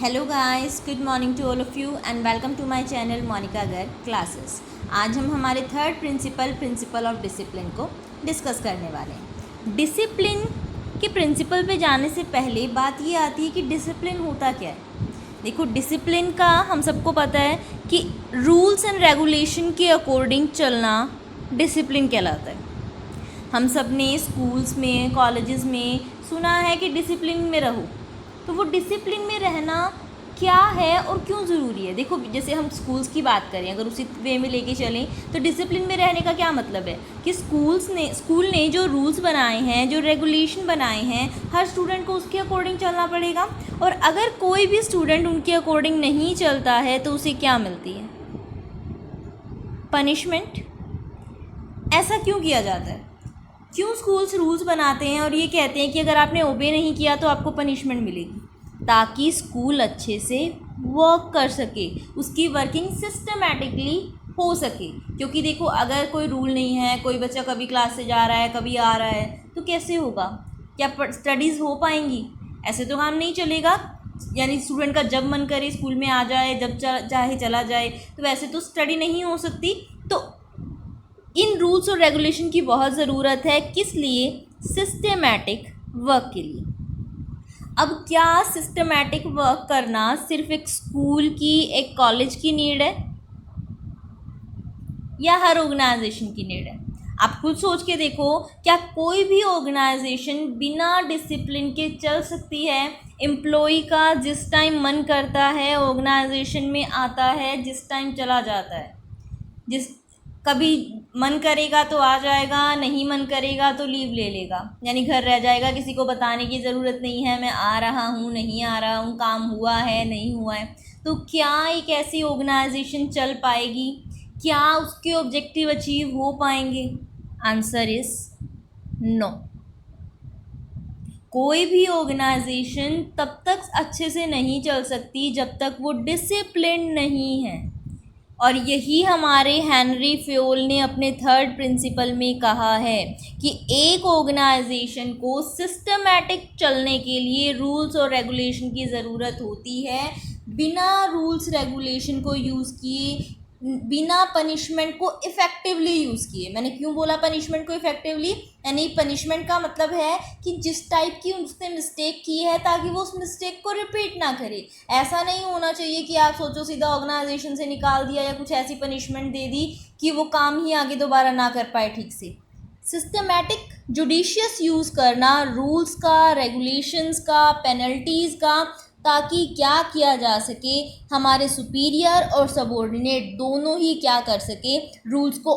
Hello guys, good morning to all of you and welcome to my channel Monika Garg classes. आज हम हमारे third principle of discipline को discuss करने वाले हैं। डिसिप्लिन के प्रिंसिपल पे जाने से पहले बात ये आती है कि डिसिप्लिन होता क्या है। देखो, डिसिप्लिन का हम सबको पता है कि रूल्स एंड रेगुलेशन के अकॉर्डिंग चलना डिसिप्लिन कहलाता है। हम सब ने स्कूल्स में, कॉलेजेस में सुना है कि डिसिप्लिन में रहो। तो वो डिसिप्लिन में रहना क्या है और क्यों ज़रूरी है। देखो, जैसे हम स्कूल्स की बात करें, अगर उसी वे में लेके चलें तो डिसिप्लिन में रहने का क्या मतलब है कि स्कूल ने जो रूल्स बनाए हैं, जो रेगुलेशन बनाए हैं, हर स्टूडेंट को उसके अकॉर्डिंग चलना पड़ेगा। और अगर कोई भी स्टूडेंट उनके अकॉर्डिंग नहीं चलता है तो उसे क्या मिलती है? पनिशमेंट। ऐसा क्यों किया जाता है? क्यों स्कूल्स रूल्स बनाते हैं और ये कहते हैं कि अगर आपने ओबे नहीं किया तो आपको पनिशमेंट मिलेगी? ताकि स्कूल अच्छे से वर्क कर सके, उसकी वर्किंग सिस्टमेटिकली हो सके। क्योंकि देखो, अगर कोई रूल नहीं है, कोई बच्चा कभी क्लास से जा रहा है, कभी आ रहा है, तो कैसे होगा? क्या स्टडीज़ हो पाएंगी? ऐसे तो काम नहीं चलेगा। यानी स्टूडेंट का जब मन करे स्कूल में आ जाए, जब चाहे चला जाए, तो वैसे तो स्टडी नहीं हो सकती। तो इन रूल्स और रेगुलेशन की बहुत ज़रूरत है। किस लिए? सिस्टमेटिक वर्क के लिए। अब क्या सिस्टमेटिक वर्क करना सिर्फ एक स्कूल की, एक कॉलेज की नीड है या हर ऑर्गेनाइजेशन की नीड है? आप खुद सोच के देखो, क्या कोई भी ऑर्गेनाइजेशन बिना डिसिप्लिन के चल सकती है? एम्प्लॉय का जिस टाइम मन करता है ऑर्गेनाइजेशन में आता है, जिस टाइम चला जाता है। जिस कभी मन करेगा तो आ जाएगा, नहीं मन करेगा तो लीव ले लेगा, यानी घर रह जाएगा। किसी को बताने की ज़रूरत नहीं है मैं आ रहा हूँ, नहीं आ रहा हूँ, काम हुआ है, नहीं हुआ है। तो क्या एक ऐसी ऑर्गेनाइजेशन चल पाएगी? क्या उसके ऑब्जेक्टिव अचीव हो पाएंगे? Answer is no. कोई भी ऑर्गेनाइजेशन तब तक अच्छे से नहीं चल सकती जब तक वो डिसिप्लिन नहीं है। और यही हमारे हेनरी फ्योल ने अपने थर्ड प्रिंसिपल में कहा है कि एक ऑर्गेनाइजेशन को सिस्टमैटिक चलने के लिए रूल्स और रेगुलेशन की ज़रूरत होती है। बिना रूल्स रेगुलेशन को यूज़ किए, बिना पनिशमेंट को इफ़ेक्टिवली यूज़ किए। मैंने क्यों बोला पनिशमेंट को इफ़ेक्टिवली? यानी पनिशमेंट का मतलब है कि जिस टाइप की उसने मिस्टेक की है, ताकि वो उस मिस्टेक को रिपीट ना करे। ऐसा नहीं होना चाहिए कि आप सोचो सीधा ऑर्गेनाइजेशन से निकाल दिया या कुछ ऐसी पनिशमेंट दे दी कि वो काम ही आगे दोबारा ना कर पाए ठीक से। सिस्टमैटिक जुडिशियस यूज़ करना रूल्स का, रेगुलेशंस का, पेनल्टीज़ का, ताकि क्या किया जा सके, हमारे सुपीरियर और सबॉर्डिनेट दोनों ही क्या कर सके, रूल्स को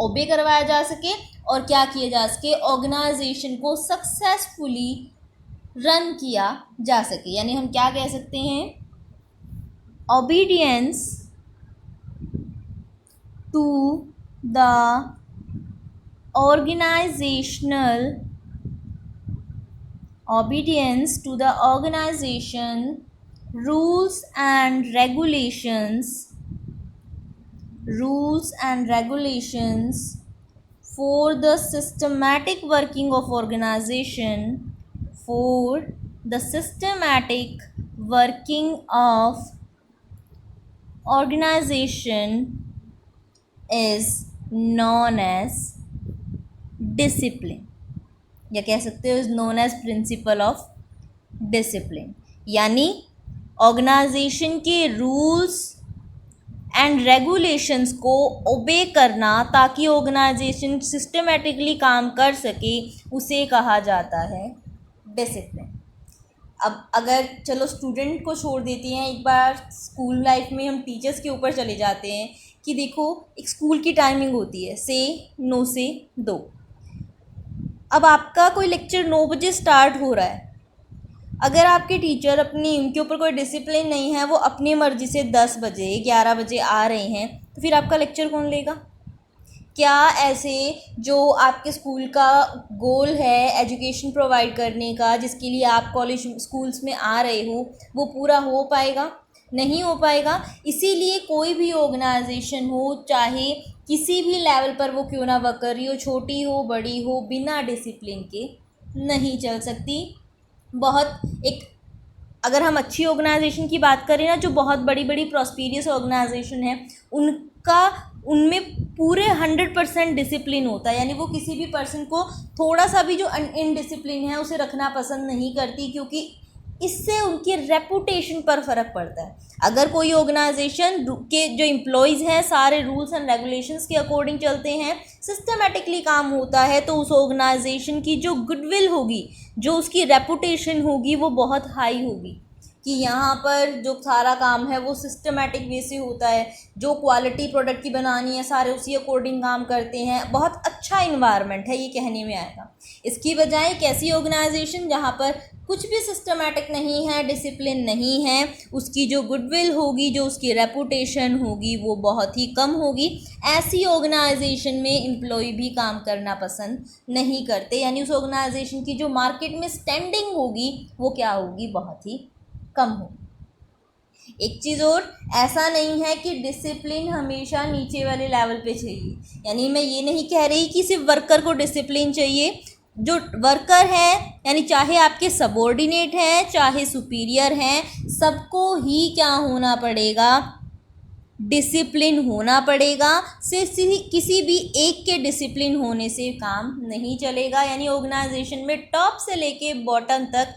ओबे करवाया जा सके और क्या किया जा सके, ऑर्गेनाइजेशन को सक्सेसफुली रन किया जा सके। यानी हम क्या कह सकते हैं? Obedience to the organizational obedience to the organization rules and regulations for the systematic working of organization for the systematic working of organization is known as discipline, या कह सकते हो is known as principle of discipline. यानी organization के rules and regulations को obey करना ताकि organisation systematically काम कर सके, उसे कहा जाता है डिसिप्लिन। अब अगर चलो स्टूडेंट को छोड़ देते हैं, एक बार स्कूल लाइफ में हम टीचर्स के ऊपर चले जाते हैं कि देखो, एक स्कूल की टाइमिंग होती है से 9 से 2। अब आपका कोई लेक्चर 9 बजे स्टार्ट हो रहा है। अगर आपके टीचर उनके ऊपर कोई डिसिप्लिन नहीं है, वो अपनी मर्ज़ी से 10 बजे 11 बजे आ रहे हैं, तो फिर आपका लेक्चर कौन लेगा? क्या ऐसे जो आपके स्कूल का गोल है एजुकेशन प्रोवाइड करने का, जिसके लिए आप कॉलेज स्कूल्स में आ रहे हो, वो पूरा हो पाएगा? नहीं हो पाएगा। इसीलिए कोई भी ऑर्गेनाइजेशन हो, चाहे किसी भी लेवल पर वो क्यों ना वर्क कर रही हो, छोटी हो बड़ी हो, बिना डिसिप्लिन के नहीं चल सकती। बहुत एक अगर हम अच्छी ऑर्गेनाइजेशन की बात करें ना, जो बहुत बड़ी बड़ी प्रॉस्पेरियस ऑर्गेनाइजेशन है, उनमें पूरे 100% डिसिप्लिन होता है, यानी वो किसी भी पर्सन को थोड़ा सा भी जो इनडिसिप्लिन है उसे रखना पसंद नहीं करती, क्योंकि इससे उनकी रेपुटेशन पर फ़र्क पड़ता है। अगर कोई ऑर्गेनाइजेशन के जो एम्प्लॉयज़ हैं सारे रूल्स एंड रेगुलेशंस के अकॉर्डिंग चलते हैं, सिस्टमेटिकली काम होता है, तो उस ऑर्गेनाइजेशन की जो गुडविल होगी, जो उसकी रेपुटेशन होगी, वो बहुत हाई होगी कि यहाँ पर जो सारा काम है वो सिस्टमेटिक वे से होता है, जो क्वालिटी प्रोडक्ट की बनानी है सारे उसी अकॉर्डिंग काम करते हैं, बहुत अच्छा इन्वायरमेंट है, ये कहने में आएगा। इसकी बजाय एक ऐसी ऑर्गेनाइजेशन जहाँ पर कुछ भी सिस्टमेटिक नहीं है, डिसिप्लिन नहीं है, उसकी जो गुडविल होगी, जो उसकी रेपुटेशन होगी, वो बहुत ही कम होगी। ऐसी ऑर्गेनाइजेशन में एम्प्लॉय भी काम करना पसंद नहीं करते, यानी उस ऑर्गेनाइजेशन की जो मार्केट में स्टैंडिंग होगी वो क्या होगी, बहुत ही कम हो। एक चीज़ और, ऐसा नहीं है कि डिसिप्लिन हमेशा नीचे वाले लेवल पे चाहिए, यानी मैं ये नहीं कह रही कि सिर्फ वर्कर को डिसिप्लिन चाहिए। जो वर्कर है, यानी चाहे आपके सबॉर्डिनेट हैं चाहे सुपीरियर हैं, सबको ही क्या होना पड़ेगा, डिसिप्लिन होना पड़ेगा। सिर्फ किसी भी एक के डिसिप्लिन होने से काम नहीं चलेगा, यानी ऑर्गेनाइजेशन में टॉप से लेके बॉटम तक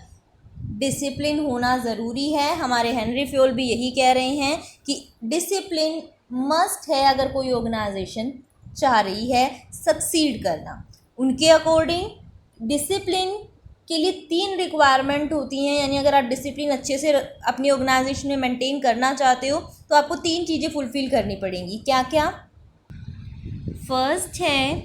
डिसिप्लिन होना ज़रूरी है। हमारे हेनरी फ्योल भी यही कह रहे हैं कि डिसिप्लिन मस्ट है अगर कोई ऑर्गेनाइजेशन चाह रही है सक्सीड करना। उनके अकॉर्डिंग डिसिप्लिन के लिए 3 रिक्वायरमेंट होती हैं, यानी अगर आप डिसिप्लिन अच्छे से अपनी ऑर्गेनाइजेशन में मेंटेन करना चाहते हो तो आपको 3 चीज़ें फुलफ़िल करनी पड़ेंगी। क्या क्या? फर्स्ट है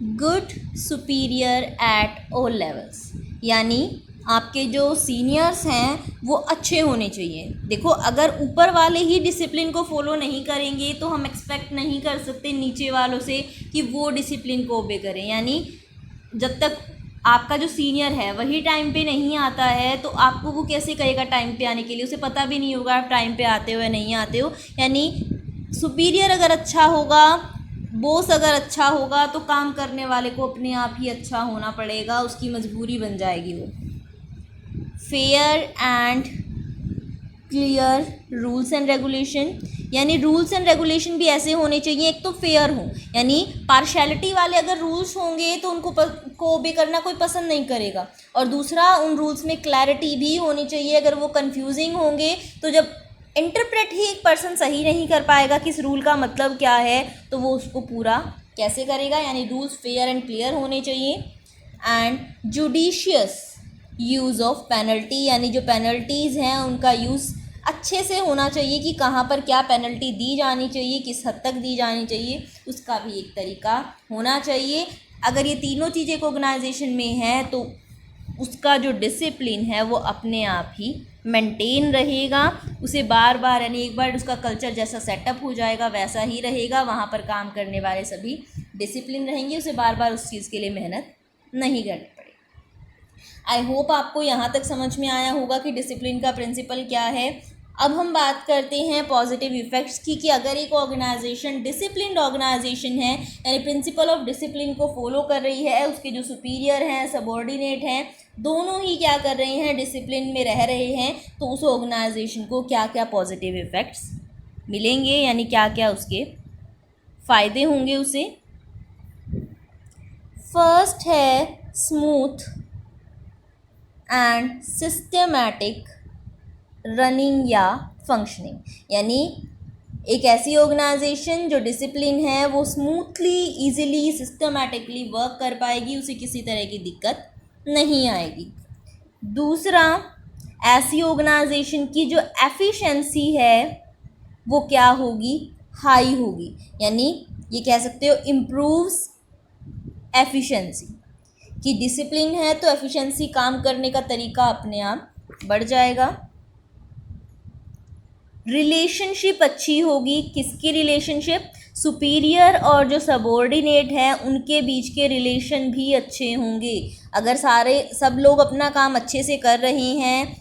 good superior at all levels, यानी आपके जो सीनियर्स हैं वो अच्छे होने चाहिए। देखो, अगर ऊपर वाले ही डिसिप्लिन को फॉलो नहीं करेंगे तो हम एक्सपेक्ट नहीं कर सकते नीचे वालों से कि वो डिसिप्लिन को ओबे करें। यानी जब तक आपका जो सीनियर है वही टाइम पे नहीं आता है तो आपको वो कैसे कहेगा टाइम पे आने के लिए, उसे पता भी नहीं होगा आप टाइम पे आते हो या नहीं आते हो। यानी सुपीरियर अगर अच्छा होगा, बॉस अगर अच्छा होगा, तो काम करने वाले को अपने आप ही अच्छा होना पड़ेगा, उसकी मजबूरी बन जाएगी वो। Fair and clear rules and regulation, यानी रूल्स एंड रेगुलेशन भी ऐसे होने चाहिए, एक तो फेयर हो, यानी पार्शैलिटी वाले अगर रूल्स होंगे तो उनको को ओबे करना कोई पसंद नहीं करेगा, और दूसरा उन रूल्स में क्लैरिटी भी होनी चाहिए। अगर वो कंफ्यूजिंग होंगे तो जब इंटरप्रेट ही एक पर्सन सही नहीं कर पाएगा कि इस रूल का मतलब क्या है, तो वो उसको पूरा कैसे करेगा। यानी रूल्स फेयर एंड क्लियर होने चाहिए। And judicious use of penalty, यानी जो पेनल्टीज़ हैं उनका यूज़ अच्छे से होना चाहिए कि कहाँ पर क्या पेनल्टी दी जानी चाहिए, किस हद तक दी जानी चाहिए, उसका भी एक तरीका होना चाहिए। अगर ये तीनों चीज़ें एक ऑर्गेनाइजेशन में हैं तो उसका जो डिसिप्लिन है वो अपने आप ही मेंटेन रहेगा। उसे बार बार, यानी एक बार उसका कल्चर जैसा सेटअप हो जाएगा वैसा ही रहेगा, वहाँ पर काम करने वाले सभी डिसिप्लिन रहेंगे, उसे बार बार उस चीज़ के लिए मेहनत नहीं करनी पड़ेगी। आई होप आपको यहाँ तक समझ में आया होगा कि डिसिप्लिन का प्रिंसिपल क्या है। अब हम बात करते हैं पॉजिटिव इफ़ेक्ट्स की, कि अगर एक ऑर्गेनाइजेशन डिसिप्लिन्ड ऑर्गेनाइजेशन है, यानी प्रिंसिपल ऑफ डिसिप्लिन को फॉलो कर रही है, उसके जो सुपीरियर हैं, सबॉर्डिनेट हैं, दोनों ही क्या कर रहे हैं, डिसिप्लिन में रह रहे हैं, तो उस ऑर्गेनाइजेशन को क्या क्या पॉजिटिव इफ़ेक्ट्स मिलेंगे, यानी क्या क्या उसके फ़ायदे होंगे उसे। फर्स्ट है स्मूथ एंड सिस्टमैटिक रनिंग या फंक्शनिंग, यानी एक ऐसी ऑर्गेनाइजेशन जो डिसिप्लिन है वो स्मूथली, इजीली, सिस्टमैटिकली वर्क कर पाएगी, उसे किसी तरह की दिक्कत नहीं आएगी। दूसरा, ऐसी ऑर्गेनाइजेशन की जो एफिशिएंसी है वो क्या होगी, हाई होगी, यानी ये कह सकते हो इम्प्रूव्स एफिशिएंसी, कि डिसिप्लिन है तो एफिशिएंसी, काम करने का तरीका अपने आप बढ़ जाएगा। रिलेशनशिप अच्छी होगी, किसकी रिलेशनशिप, सुपीरियर और जो सबॉर्डिनेट हैं उनके बीच के रिलेशन भी अच्छे होंगे। अगर सब लोग अपना काम अच्छे से कर रहे हैं,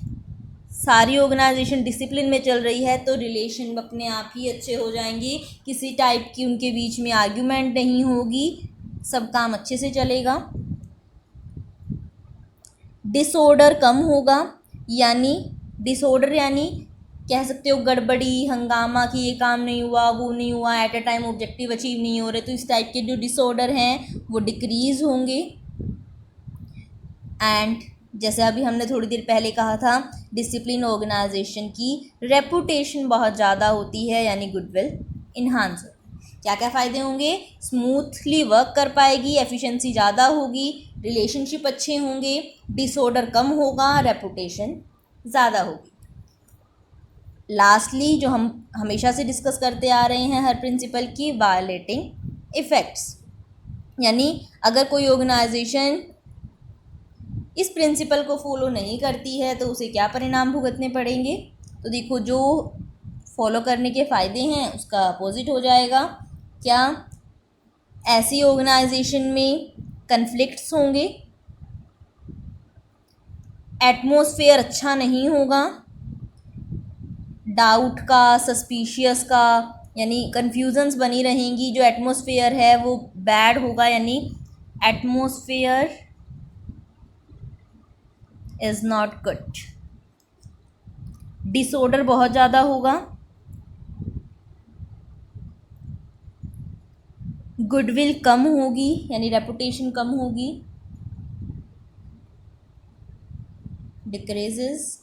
सारी ऑर्गेनाइजेशन डिसिप्लिन में चल रही है, तो रिलेशन अपने आप ही अच्छे हो जाएंगे, किसी टाइप की उनके बीच में आर्ग्यूमेंट नहीं होगी, सब काम अच्छे से चलेगा। डिसऑर्डर कम होगा, यानी डिसऑर्डर यानी कह सकते हो गड़बड़ी, हंगामा कि ये काम नहीं हुआ, वो नहीं हुआ, at a time objective achieve नहीं हो रहे, तो इस टाइप के जो डिसऑर्डर हैं वो डिक्रीज़ होंगे। एंड जैसे अभी हमने थोड़ी देर पहले कहा था, डिसिप्लिन ऑर्गेनाइजेशन की रेपुटेशन बहुत ज़्यादा होती है, यानी गुडविल इन्हांस होती है। क्या क्या फ़ायदे होंगे? स्मूथली वर्क कर पाएगी, एफिशिएंसी ज़्यादा होगी, रिलेशनशिप अच्छे होंगे, डिसऑर्डर कम होगा, रेपुटेशन ज़्यादा होगी। लास्टली जो हम हमेशा से डिस्कस करते आ रहे हैं हर प्रिंसिपल की, वायलेटिंग इफ़ेक्ट्स, यानी अगर कोई ऑर्गेनाइजेशन इस प्रिंसिपल को फॉलो नहीं करती है तो उसे क्या परिणाम भुगतने पड़ेंगे? तो देखो, जो फॉलो करने के फ़ायदे हैं उसका अपोजिट हो जाएगा। क्या? ऐसी ऑर्गेनाइजेशन में कन्फ्लिक्ट्स होंगे, एटमॉस्फेयर अच्छा नहीं होगा, डाउट का, सस्पिशियस का, यानी कन्फ्यूजन्स बनी रहेंगी, जो एटमॉस्फेयर है वो बैड होगा, यानी atmosphere is not good. Disorder बहुत ज़्यादा होगा, गुडविल कम होगी, यानी रेपुटेशन कम होगी, डिक्रीजेस।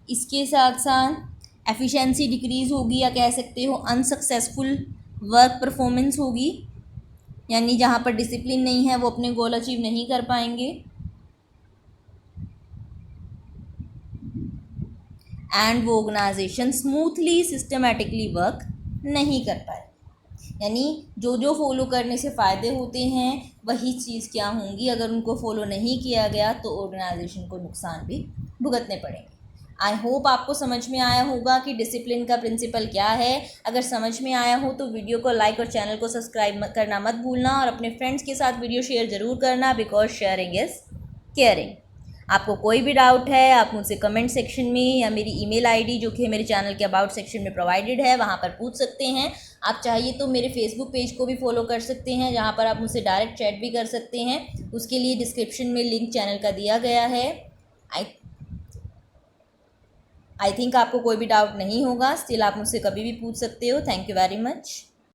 इसके साथ साथ एफिशिएंसी डिक्रीज़ होगी, या कह सकते हो अनसक्सेसफुल वर्क परफॉर्मेंस होगी, यानी जहाँ पर डिसिप्लिन नहीं है वो अपने गोल अचीव नहीं कर पाएंगे। एंड वो ऑर्गेनाइजेशन स्मूथली सिस्टमेटिकली वर्क नहीं कर पाए, यानी जो जो फॉलो करने से फ़ायदे होते हैं वही चीज़ क्या होंगी, अगर उनको फॉलो नहीं किया गया तो ऑर्गेनाइजेशन को नुकसान भी भुगतने पड़ेंगे। आई होप आपको समझ में आया होगा कि डिसिप्लिन का प्रिंसिपल क्या है। अगर समझ में आया हो तो वीडियो को लाइक और चैनल को सब्सक्राइब करना मत भूलना, और अपने फ्रेंड्स के साथ वीडियो शेयर ज़रूर करना, बिकॉज शेयरिंग इज़ केयरिंग। आपको कोई भी डाउट है आप मुझसे कमेंट सेक्शन में या मेरी ईमेल आईडी जो कि मेरे चैनल के अबाउट सेक्शन में प्रोवाइडेड है वहाँ पर पूछ सकते हैं। आप चाहिए तो मेरे फेसबुक पेज को भी फॉलो कर सकते हैं, जहाँ पर आप मुझसे डायरेक्ट चैट भी कर सकते हैं। उसके लिए डिस्क्रिप्शन में लिंक चैनल का दिया गया है। आई थिंक आपको कोई भी डाउट नहीं होगा, स्टिल आप मुझसे कभी भी पूछ सकते हो। Thank you very much.